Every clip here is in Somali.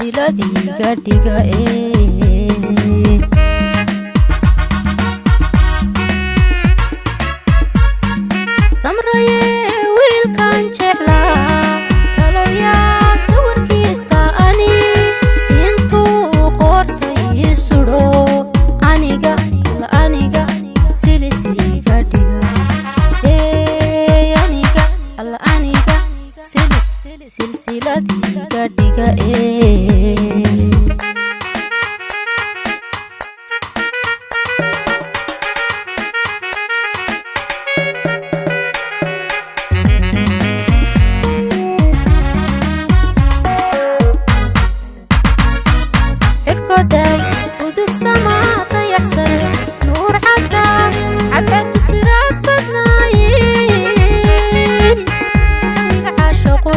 silsiladi gadhiga samraye wiilkan jeclaa kaloya sawirkiisa ani intuu qortay sudho aniga silsiladi gadhiga aniga silsiladi gadhiga irkoday udug samaata yaxsan nuur cadda cadcadu siraad badnaaye sawiga caashaqu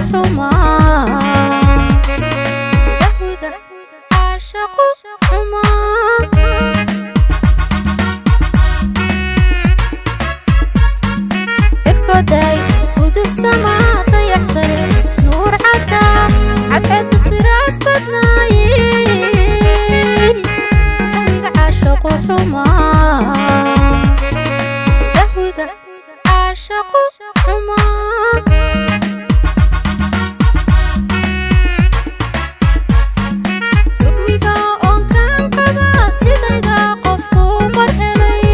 xumaa irkoday udug samaata yaxsan nuur cadda cadcadu siraad badnaaye sawiga caashaqu xumaa sawiga caashaqu xumaa surmiga oon kaan qaba sidayda qofku mar helay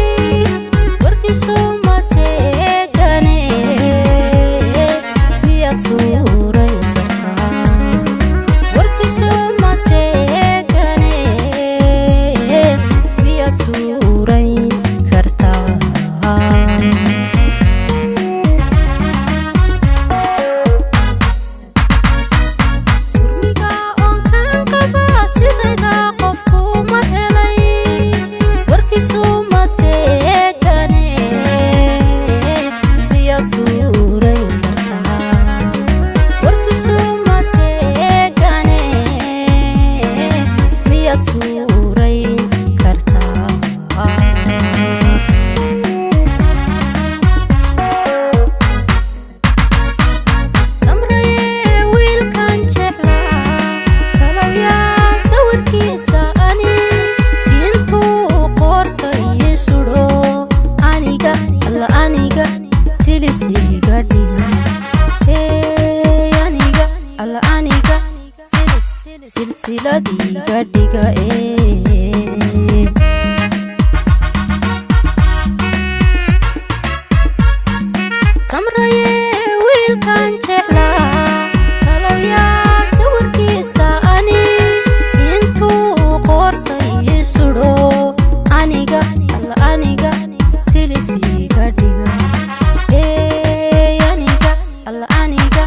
warkiisu ma seegane miyaad suuray kartaa warkiisu ma seegane miyaad suuray kartaa surmiga oon kaan qaba sidayda qofku mar helay warkiisu ma seegane miyaad suuray kartaa warkiisu ma seegane miyaad suuray kartaa samraye wiilkan jeclaa kaloya sawirkiisa ani intuu qortay sudho aniga silsiladi gadhiga aniga silsiladi gadhiga samraye wiilkan jeclaa kaloya sawirkiisa ani intuu qortay sudho aniga silsiladi gadhiga aniga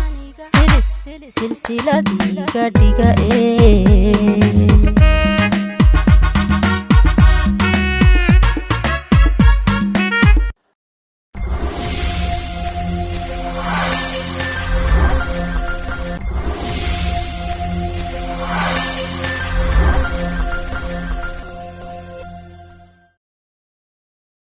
silsiladi gadhiga